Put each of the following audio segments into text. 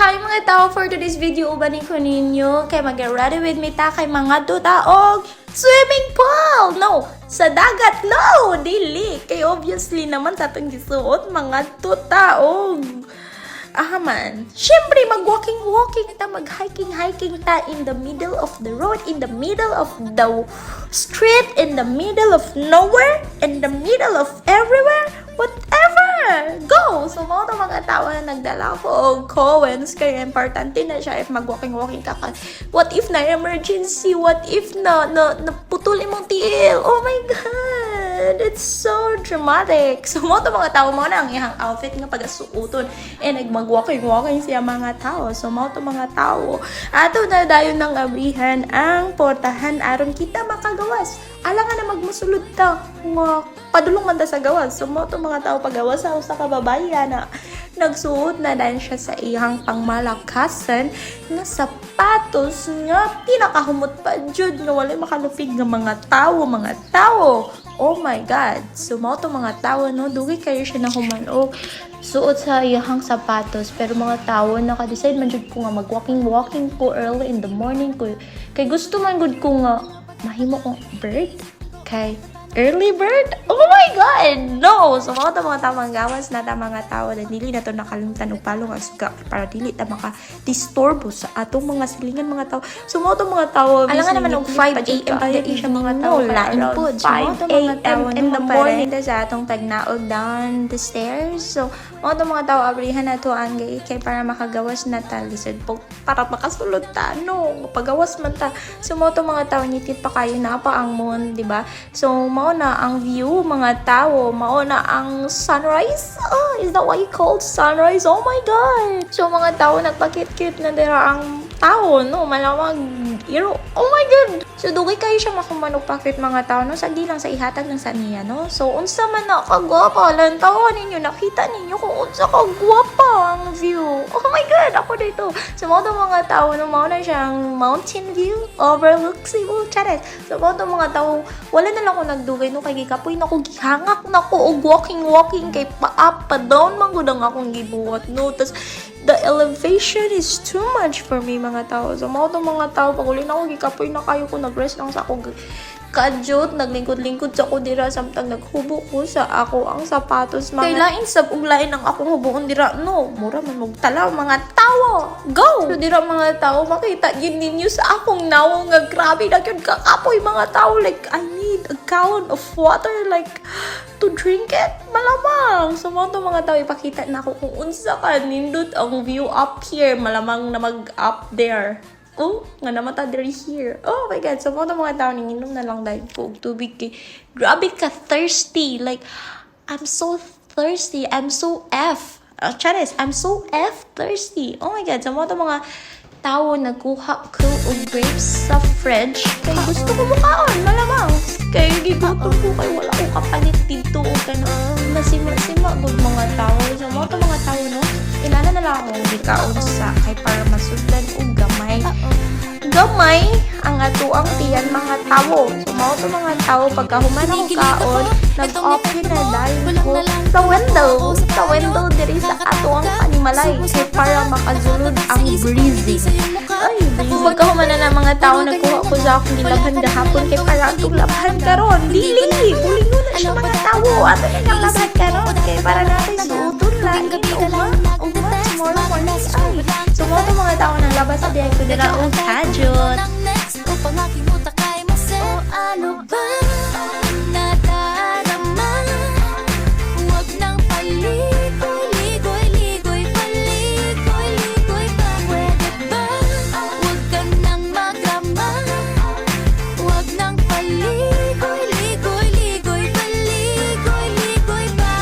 Hi mga tao, for today's video ubanin ko ninyo kay mag-ready with me ta kay mga tutaog swimming pool! No! Sa dagat! No! Dili! Kay obviously naman tatong gisuot mga tutaog. Man. Siyempre, mag-walking ta, mag-hiking ta in the middle of the road, in the middle of the street, in the middle of nowhere, in the middle of everywhere, whatever! Go! So, mga tao na nagdala ko og Coens, kaya importante na siya if mag-walking ka. What if na emergency? What if naputol imong tiil? Oh my God! It's so dramatic. So, mga tao mo na ang ihang outfit nga pagasuoton. Mag-walking siya mga tao. So, mga tao. Ato na dayon ng abrihan ang portahan aron kita makagawas. Alangan na magmusulod ta. Nga, padulong man ta sa gawas. So, mga tao pagawas sa kababayan na nagsuot na dahil siya sa iyang pangmalakasan na sapatos nga pinakahumot pa jud nga walay makalupig nga mga tao. Oh my God. So, mga tao, no? Dugay kayo siya na humanog. Suot sa iyang sapatos. Pero mga tao, naka-decide man jud ko nga mag-walking ko early in the morning ko. Kay gusto man gud ko nga mahimo kong bird. Kay early bird? Oh my God! No! So, mga tamang gawas na mga tao na dili na to nakalimtan o palong ang suga para dili ta maka-disturbo sa atong mga silingan mga tao. So, mga tao alangan naman og 5 a.m. pa din siya mga tao. Lain po. So, 5 a.m. in the morning ta sa atong pagnaog down the stairs. So, mga tao abrihan na to ang gay kay para makagawas na ta lisod po para makasulod ta. No! Pagawas man ta. So, mga tao nitid pa kayo na pa ang moon, di ba? So, mao na ang view mga tao, mao na ang sunrise. Is that what you call sunrise? Oh my God! So mga tao nagpakit-kit na dira ang tao, no? Malamang iro. Oh my God! So dugay kayo siya makumanong pakit mga tao, no? Sagdi lang sa ihatag ng saniya, no? So unsa man na kagwapa lang tao ninyo, nakita ninyo kung unsa kagwapa ang view. Oh my God! Ako dito. So mga tao, no? Mao na siyang mountain view, overlook Cebu. Charet. So mga tao, wala na lang ako nagdugay no kay gikapoy na ko gihangak na ko og walking kay pa-up pa down man gud ang akong gibuhat no. Tas the elevation is too much for me mga tao. So mga tao pag uli na ako gikapoy na kayo ko nag-rest lang sa ako kadyot, naglingkod-lingkod sa ko dira samtang naghubo ko sa ako ang sapatos mga kailain sab uglain ang akong hubuon dira no mura man magtalaw mga tao go so dira mga tao makita yun ninyo sa akong nawo nga grabe na gyud kakapoy mga tao like I need a gallon of water like to drink it malamang so mga tao ipakita na ako kung unsa ka nindot ang view up here malamang na mag up there. Oh, nga naman ta diri here. Oh my God. So, mga tao ninginom na lang dahil po tubig kay grabe ka thirsty. Like, I'm so thirsty. I'm so Charis, I'm so thirsty. Oh my God. So, mga tao nagkuha ko og grapes sa fridge. Kay gusto ko mukaon, malamang. Kay gigutom ko kay wala ko kapalit dito o masima-sima gud mga tao. So, mga tao, no? Inana na lang akong gikaon sa kay para masudlan og gamay ang atuang tiyan mga tao. So, mga tao pagkahuman ang kaon, nag-open na dahil ko sa window diri sa atuang animalay kay para makazulod ang breezy. Ay, pagkahuman na ng mga tao, nagkuha ko sa akong gilabhan gahapon kay para atong labhan karon. Dili, bulingon na siya mga tao. Ato na nang labhan karon kay para natin suoton lang. Tomorrow morning. So, mga tao nang labas sa diyan ko dira og kadyot. Ano ba nadarama? Huwag nang paligoy-ligoy pa. Pwede ba? Huwag ka nang magrama. Huwag nang paligoy-ligoy pa.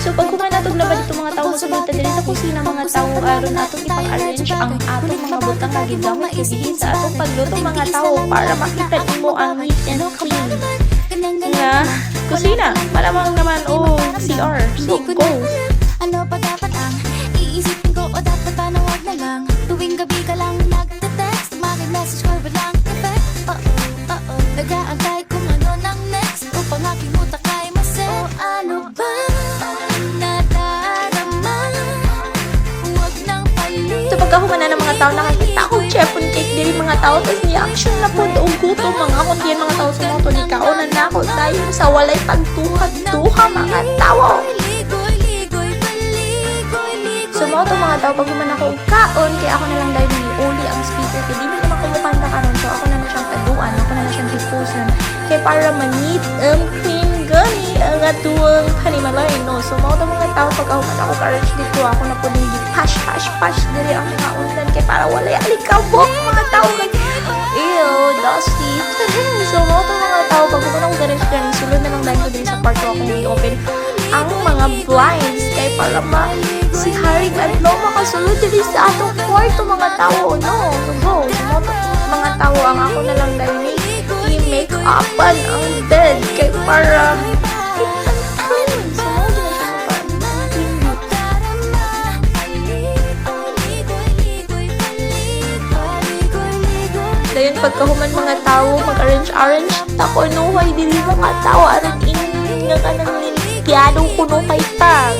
So, pag kumanatog na ba dito mga tao sa buta dili sa kusina mga tao aron atong ipang-arrange ang atong mga butang nga gigamit kay sa atong pagluto mga tao para makita nimo ang neat and clean nga kusina. Malamang naman CR. So, go! Ano pa dapat ang iisipin ko o dapat ba na wag na lang? Tuwing gabi ka lang nagte-text, maki-message ko ba lang perfect? Nag-aantay kung ano nang next upang aking muta kay mase. O ano ba nadarama? Huwag nang pali pagkahumanan ng mga tao nakakita akong chefon cake diri mga tao tapos ni action na po og gutom mga akong diyan mga tao sa moto ni kaonan na ako dahil sa walay pagtuhad-tuha mga tao. So mo to mga tao pag human ako og kaon kaya ako na lang dahil uli ang speaker kay di naman kumukan ka karon so ako na siyang taduan ako na siyang difusan kay para manit ang cream gani ang atuang kanimalay no so mo to mga tao pag human ako courage dito ako na po din pash diri ang mga undan kay para walay alikabok mga tao kay ew dusty so mo to mga tao pag human ako gani sulod na lang dahil ko diri sa kwarto akong i-open ang mga blinds kay para si Haring Adlaw makasulod diri sa atong kwarto mga tao no so go so mga tao ang ako na lang dahil i-make upan ang bed kay para dayon pagkahuman mga tao mag-arrange tako nuhay diri mga tao aron nga kanang limpyado kuno kay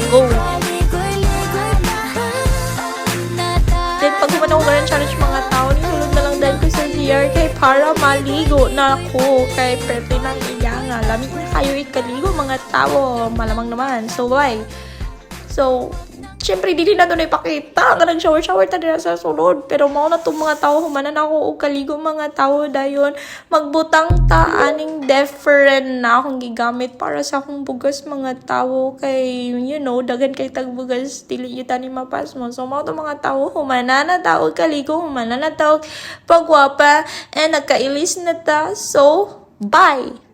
go. Then pag human ako challenge mga tao nisulod na lang dahil ko sa CR kay para maligo na ako kay pwede nang iya nga lamig na kayo ikaligo mga tao malamang naman so bye so syempre dili na doon ipakita nga nag-shower ta dira sa sulod pero mao na tong mga tao humanan ako og kaligo mga tao dayon magbutang ta aning different na akong gigamit para sa akong bugas mga tao kay you know dagan kay tagbugas dili yuta ni mapas mo so mao tong mga tao humanan na tao kaligo humanan na tao pagwapa and nagkailis na ta so bye.